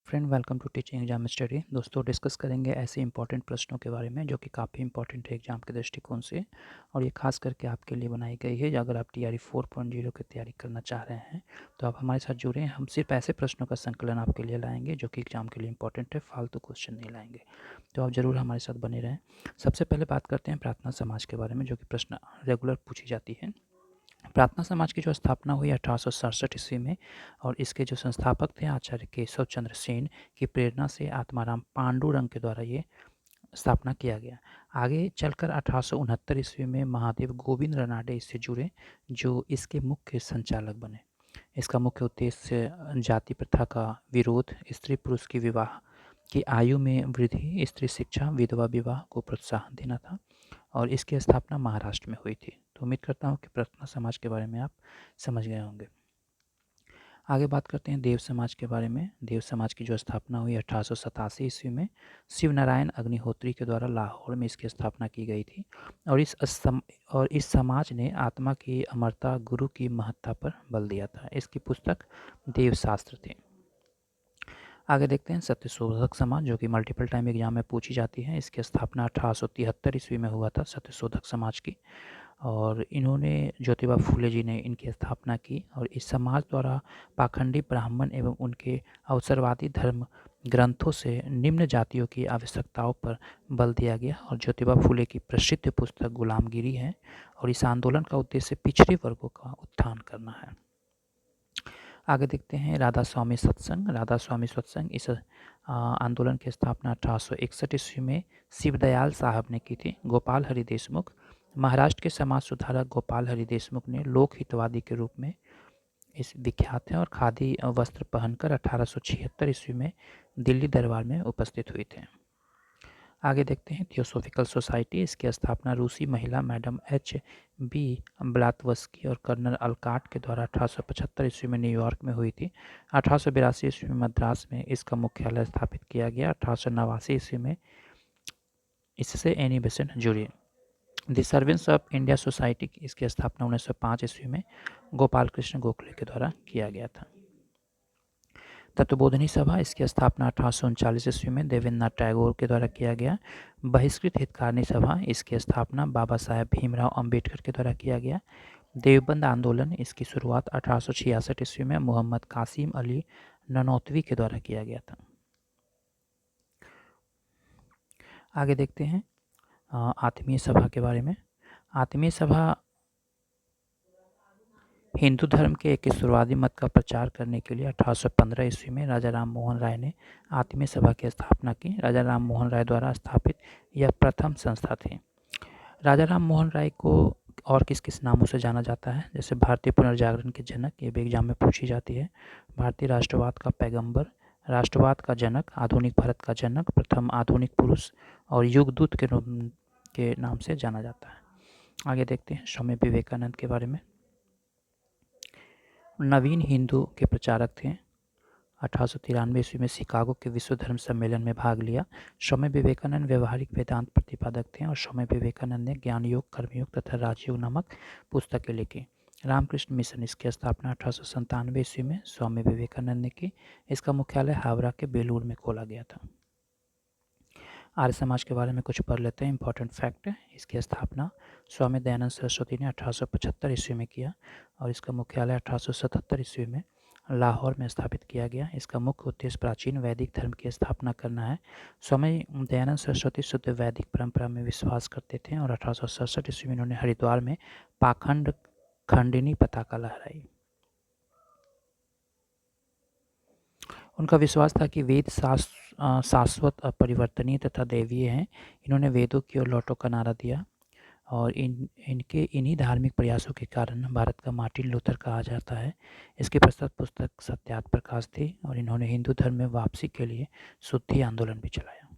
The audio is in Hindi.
Friend welcome to teaching exam study. दोस्तों डिस्कस करेंगे ऐसे इंपॉर्टेंट प्रश्नों के बारे में जो कि काफ़ी इंपॉर्टेंट है एग्जाम के दृष्टिकोण से, और ये खास करके आपके लिए बनाई गई है। अगर आप टीआरई 4.0 की तैयारी करना चाह रहे हैं तो आप हमारे साथ जुड़े हैं। हम सिर्फ ऐसे प्रश्नों का संकलन आपके लिए लाएंगे जो कि एग्जाम के लिए इंपॉर्टेंट है, फालतू क्वेश्चन नहीं लाएंगे। तो आप ज़रूर हमारे साथ बने रहें। सबसे पहले बात करते हैं प्रार्थना समाज के बारे में, जो कि प्रश्न रेगुलर पूछी जाती है। प्रार्थना समाज की जो स्थापना हुई 1867 ईस्वी में, और इसके जो संस्थापक थे आचार्य केशव चंद्र सेन की प्रेरणा से आत्माराम पांडुरंग के द्वारा ये स्थापना किया गया। आगे चलकर 1869 ईस्वी में महादेव गोविंद रनाडे इससे जुड़े, जो इसके मुख्य संचालक बने। इसका मुख्य उद्देश्य जाति प्रथा का विरोध, स्त्री पुरुष की विवाह की आयु में वृद्धि, स्त्री शिक्षा, विधवा विवाह को प्रोत्साहन देना था, और इसकी स्थापना महाराष्ट्र में हुई थी। तो उम्मीद करता हूँ कि प्रार्थना समाज के बारे में आप समझ गए होंगे। आगे बात करते हैं देव समाज के बारे में। देव समाज की जो स्थापना हुई 1887 ईस्वी में शिव नारायण अग्निहोत्री के द्वारा लाहौर में इसकी स्थापना की गई थी, और इस समाज ने आत्मा की अमरता, गुरु की महत्ता पर बल दिया था। इसकी पुस्तक देवशास्त्र थी। आगे देखते हैं सत्यशोधक समाज, जो कि मल्टीपल टाइम एग्जाम में पूछी जाती है। इसकी स्थापना 1873 ईस्वी में हुआ था सत्यशोधक समाज की, और इन्होंने ज्योतिबा फूले जी ने इनकी स्थापना की। और इस समाज द्वारा पाखंडी ब्राह्मण एवं उनके अवसरवादी धर्म ग्रंथों से निम्न जातियों की आवश्यकताओं पर बल दिया गया। और ज्योतिबा फूले की प्रसिद्ध पुस्तक गुलामगिरी है, और इस आंदोलन का उद्देश्य पिछड़े वर्गों का उत्थान करना है। आगे देखते हैं राधा स्वामी सत्संग। राधा स्वामी सत्संग इस आंदोलन की स्थापना 1861 ईस्वी में शिवदयाल साहब ने की थी। गोपाल हरि देशमुख, महाराष्ट्र के समाज सुधारक गोपाल हरि देशमुख ने लोक हितवादी के रूप में इस विख्यात है, और खादी वस्त्र पहनकर 1876 ईस्वी में दिल्ली दरबार में उपस्थित हुए थे। आगे देखते हैं थियोसोफिकल सोसाइटी। इसकी स्थापना रूसी महिला मैडम H.B. ब्लातवस्की और कर्नल अलकाट के द्वारा 1875 ईस्वी में न्यूयॉर्क में हुई थी। 1882 ईस्वी में मद्रास में इसका मुख्यालय स्थापित किया गया। 1889 ईस्वी में इससे एनी बेसेंट जुड़ी। The servants of India society की इसकी स्थापना 1905 ईस्वी में गोपाल कृष्ण गोखले के द्वारा किया गया था। तत्वबोधनी सभा, इसकी स्थापना 1839 ईस्वी में देवेंद्रनाथ टैगोर के द्वारा किया गया। बहिष्कृत हितकारिणी सभा, इसकी स्थापना बाबा साहेब भीमराव अंबेडकर के द्वारा किया गया। देवबंद आंदोलन, इसकी शुरुआत 1866 ईस्वी में मोहम्मद कासिम अली ननौतवी के द्वारा किया गया था। आगे देखते हैं आत्मीय सभा के बारे में। आत्मीय सभा हिंदू धर्म के एक शुरुआती मत का प्रचार करने के लिए 1815 ईस्वी में राजा राम मोहन राय ने आत्मीय सभा की स्थापना की। राजा राम मोहन राय द्वारा स्थापित यह प्रथम संस्था थी। राजा राम मोहन राय को और किस किस नामों से जाना जाता है, जैसे भारतीय पुनर्जागरण के जनक, ये भी एग्जाम में पूछी जाती है। भारतीय राष्ट्रवाद का पैगंबर, राष्ट्रवाद का जनक, आधुनिक भारत का जनक, प्रथम आधुनिक पुरुष, और युगदूत के नाम से जाना जाता है। आगे देखते हैं स्वामी विवेकानंद के बारे में। नवीन हिंदू के प्रचारक थे। 1893 ईस्वी में शिकागो के विश्व धर्म सम्मेलन में भाग लिया। स्वामी विवेकानंद व्यवहारिक वेदांत प्रतिपादक थे, और स्वामी विवेकानंद ने ज्ञान योग, कर्मयोग तथा राजयोग नामक पुस्तकें लिखी। रामकृष्ण मिशन, इसकी स्थापना 1897 ईस्वी में स्वामी विवेकानंद ने की। इसका मुख्यालय हावड़ा के बेलूर में खोला गया था। आर्य समाज के बारे में कुछ पढ़ लेते हैं, इंपॉर्टेंट फैक्ट है। इसकी स्थापना स्वामी दयानंद सरस्वती ने 1875 ईस्वी में किया, और इसका मुख्यालय 1877 ईस्वी में लाहौर में स्थापित किया गया। इसका मुख्य उद्देश्य प्राचीन वैदिक धर्म की स्थापना करना है। स्वामी दयानंद सरस्वती शुद्ध वैदिक परंपरा में विश्वास करते थे, और 1867 ईस्वी में उन्होंने हरिद्वार में पाखंड खंडिनी पताका लहराई। उनका विश्वास था कि वेद शाश्वत, अपरिवर्तनीय तथा दैवीय हैं। इन्होंने वेदों की ओर लौटो का नारा दिया, और इनके इन्हीं धार्मिक प्रयासों के कारण भारत का मार्टिन लूथर कहा जाता है। इसकी प्रस्तुत पुस्तक सत्यार्थ प्रकाश थी, और इन्होंने हिंदू धर्म में वापसी के लिए शुद्धि आंदोलन भी चलाया।